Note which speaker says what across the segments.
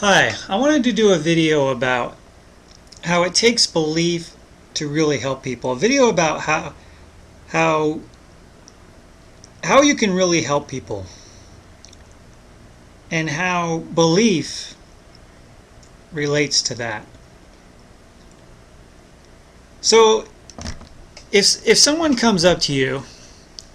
Speaker 1: Hi, I wanted to do a video about how it takes belief to really help people. A video about how how you can really help people and how belief relates to that. So, if someone comes up to you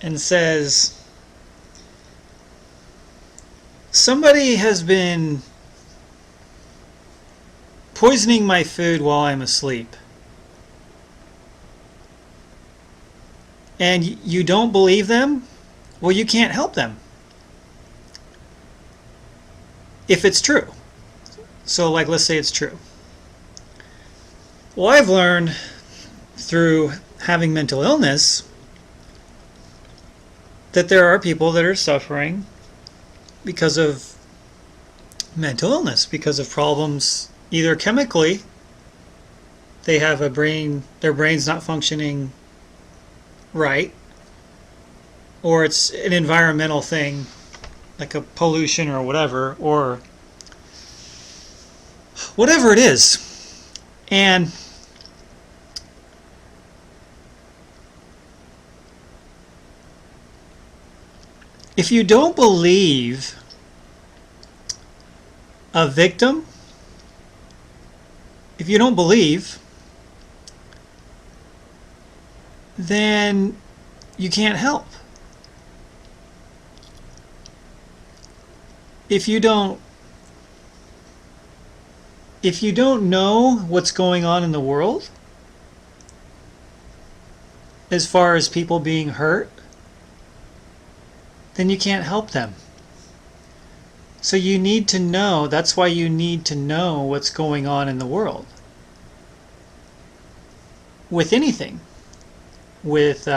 Speaker 1: and says somebody has been poisoning my food while I'm asleep, and you don't believe them, well, you can't help them if it's true. So, like, let's say it's true. Well, I've learned through having mental illness that there are people that are suffering because of mental illness, because of problems either chemically, they have their brain's not functioning right, or it's an environmental thing like a pollution or whatever it is. And if you don't believe a victim, if you don't believe, then you can't help. If you don't know what's going on in the world as far as people being hurt, then you can't help them. So you need to know, that's why you need to know what's going on in the world. With anything. With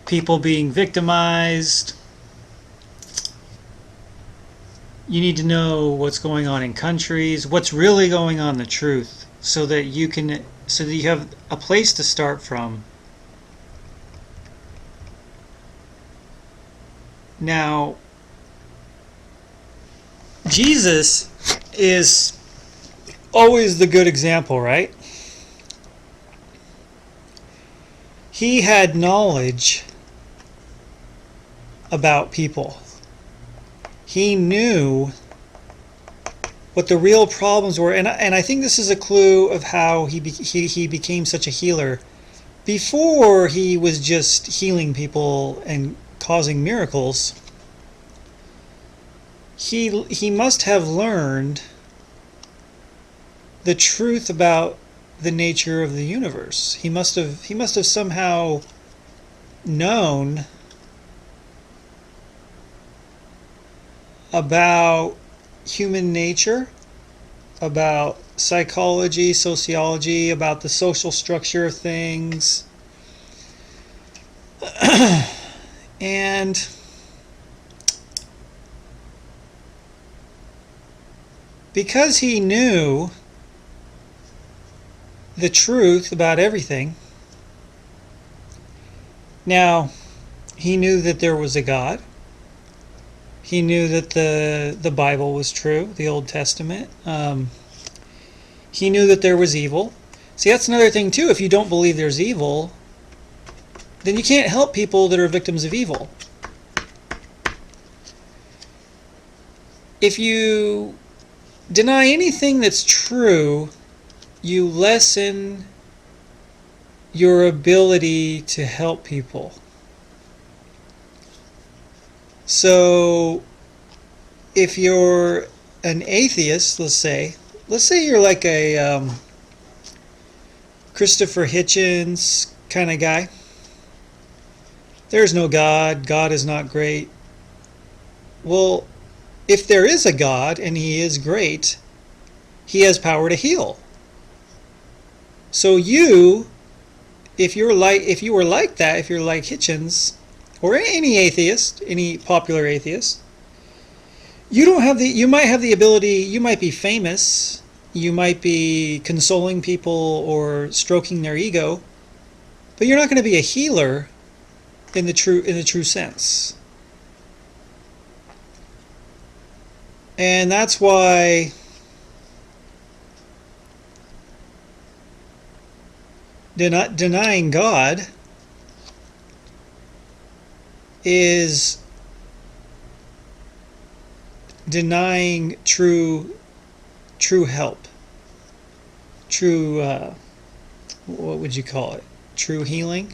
Speaker 1: people being victimized, you need to know what's going on in countries, what's really going on, the truth, so that you have a place to start from. Now, Jesus is always the good example, right? He had knowledge about people. He knew what the real problems were, and I think this is a clue of how he became such a healer. Before, he was just healing people and causing miracles. He must have learned the truth about the nature of the universe. He must have somehow known about human nature, about psychology, sociology, about the social structure of things. And because he knew the truth about everything, now he knew that there was a God. He knew that the Bible was true, the Old Testament. He knew that there was evil. See, that's another thing too. If you don't believe there's evil, then you can't help people that are victims of evil. If you deny anything that's true, you lessen your ability to help people. So if you're an atheist, let's say you're like a Christopher Hitchens kind of guy. There's no God. God is not great. Well, if there is a God and he is great, he has power to heal. So if you were like that, if you're like Hitchens, or any atheist, any popular atheist, you might have the ability, you might be famous, you might be consoling people or stroking their ego, but you're not going to be a healer in the true sense. And that's why denying God is denying true help, true what would you call it? True healing.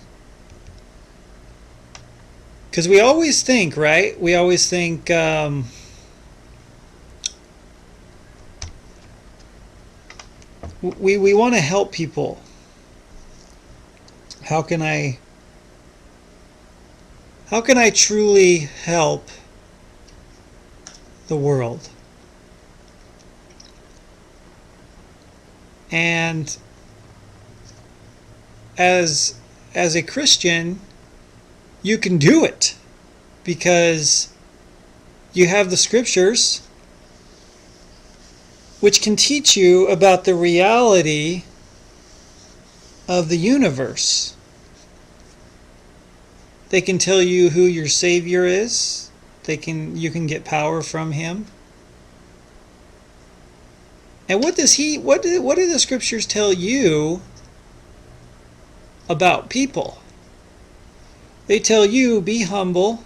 Speaker 1: Because we always think, right? We always think we want to help people. How can I truly help the world? And as a Christian, you can do it because you have the scriptures which can teach you about the reality of the universe. They can tell you who your Savior is. You can get power from Him. And what do the scriptures tell you about people? They tell you, be humble.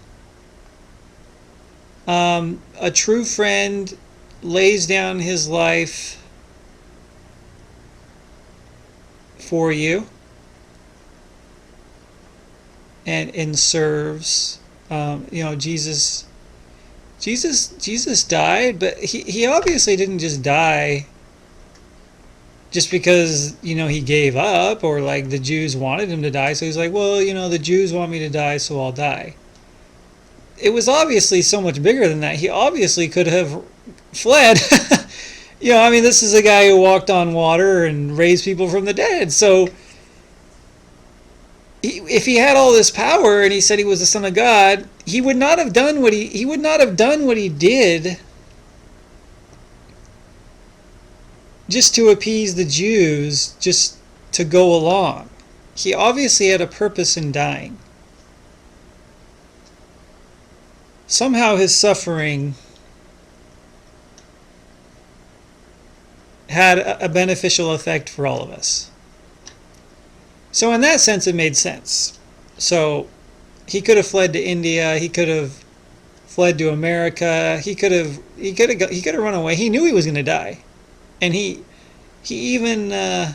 Speaker 1: A true friend lays down his life for you and serves. Jesus died, but he obviously didn't just die just because he gave up, or like the Jews wanted him to die, so he's like, well, the Jews want me to die, so I'll die. It was obviously so much bigger than that. He obviously could have fled. This is a guy who walked on water and raised people from the dead. So if he had all this power and he said he was the Son of God, he would not have done what he did just to appease the Jews, just to go along. He obviously had a purpose in dying. Somehow his suffering had a beneficial effect for all of us. So in that sense, it made sense. So he could have fled to India. He could have fled to America. He could have run away. He knew he was going to die, and he even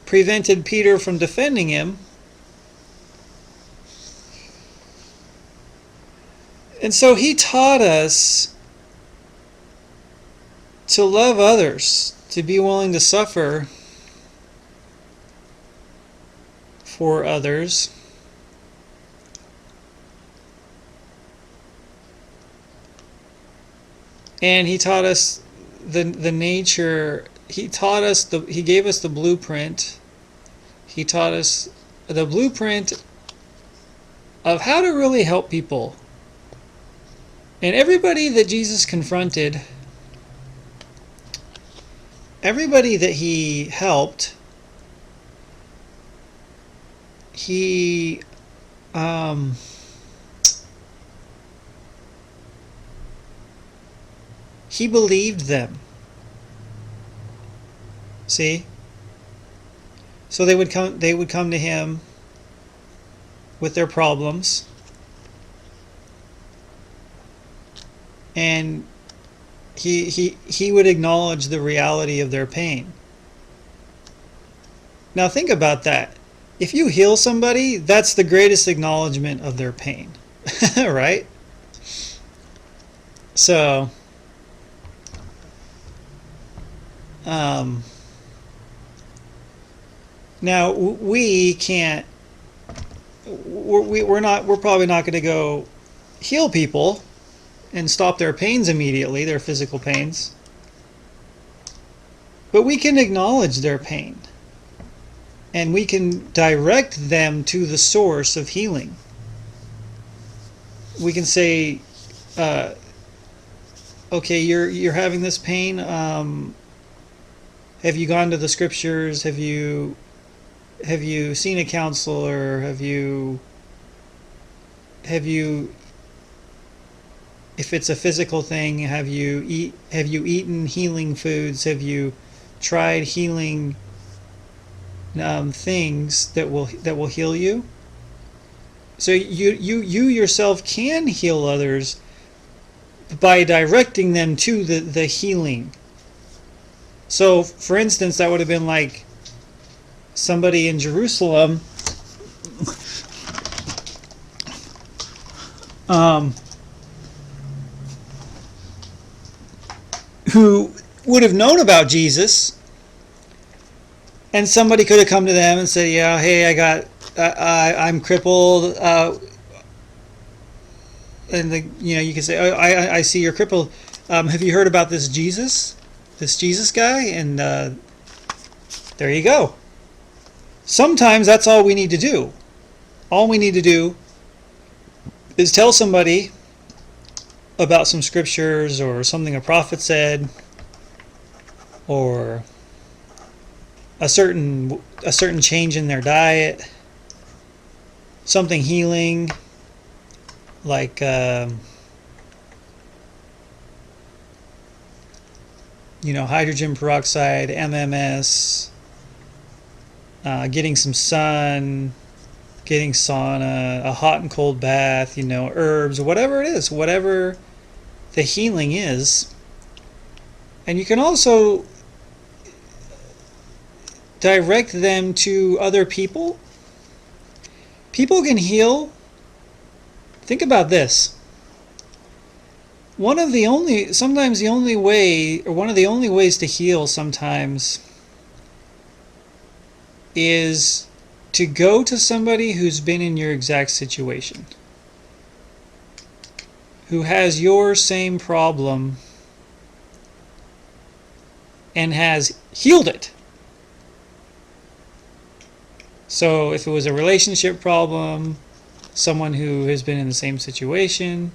Speaker 1: prevented Peter from defending him. And so he taught us to love others, to be willing to suffer for others. And he taught us the nature. He gave us the blueprint. He taught us the blueprint of how to really help people. And everybody that Jesus confronted, everybody that he helped, he believed them. See? So they would come to him with their problems, and he would acknowledge the reality of their pain. Now think about that. If you heal somebody, that's the greatest acknowledgement of their pain. Right? So now we can't. We're probably not going to go heal people and stop their pains immediately, their physical pains. But we can acknowledge their pain, and we can direct them to the source of healing. We can say, okay, you're having this pain. Have you gone to the scriptures? Have you have you seen a counselor? Have you if it's a physical thing, have you eaten healing foods? Have you tried healing things that will heal you? So you yourself can heal others by directing them to the healing. So, for instance, that would have been like somebody in Jerusalem who would have known about Jesus, and somebody could have come to them and said, "Yeah, hey, I'm crippled," and you can say, "Oh, I see you're crippled. Have you heard about this Jesus guy?" And there you go. Sometimes that's all we need to do. All we need to do is tell somebody about some scriptures or something a prophet said, or a certain change in their diet, something healing, like hydrogen peroxide, MMS, getting some sun, getting sauna, a hot and cold bath, herbs, whatever it is, whatever the healing is. And you can also direct them to other people. People can heal. Think about this. One of the only ways to heal sometimes is to go to somebody who's been in your exact situation, who has your same problem and has healed it. So if it was a relationship problem, someone who has been in the same situation,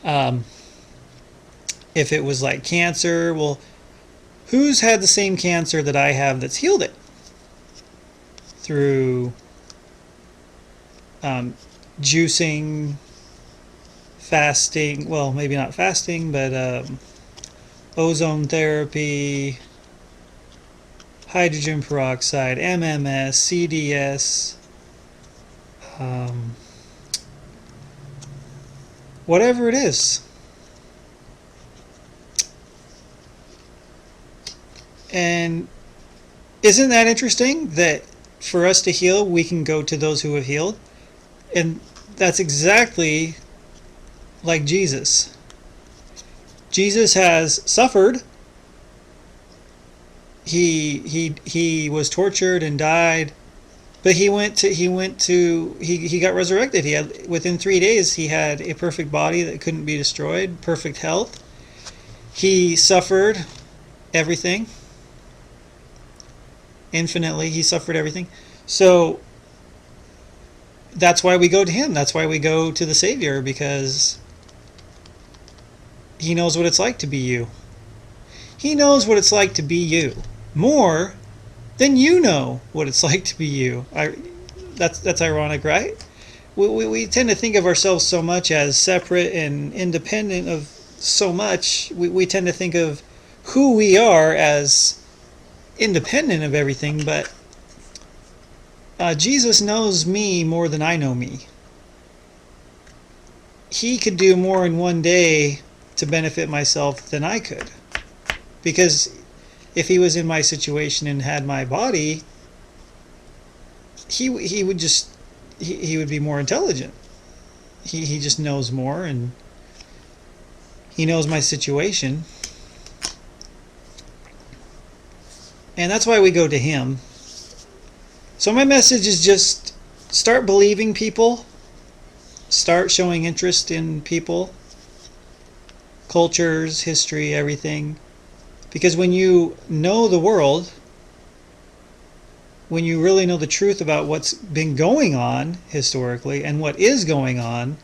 Speaker 1: if it was like cancer, well, who's had the same cancer that I have that's healed it? Through juicing, fasting, well, maybe not fasting, but ozone therapy, hydrogen peroxide, MMS, CDS, whatever it is. And isn't that interesting that for us to heal, we can go to those who have healed? And that's exactly like Jesus. Jesus has suffered. He was tortured and died, but he got resurrected. Within 3 days he had a perfect body that couldn't be destroyed, perfect health. He suffered everything. Infinitely, he suffered everything. So that's why we go to him. That's why we go to the Savior, because he knows what it's like to be you. He knows what it's like to be you more than you know what it's like to be you. That's ironic, right? We tend to think of ourselves so much as separate and independent of so much. We tend to think of who we are as independent of everything, but Jesus knows me more than I know me. He could do more in one day to benefit myself than I could, because if he was in my situation and had my body, he would be more intelligent. He just knows more, and he knows my situation. And that's why we go to him. So my message is just start believing people. Start showing interest in people, cultures, history, everything. Because when you know the world, when you really know the truth about what's been going on historically and what is going on,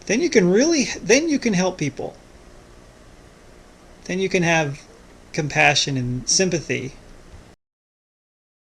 Speaker 1: then you can help people. Then you can have compassion and sympathy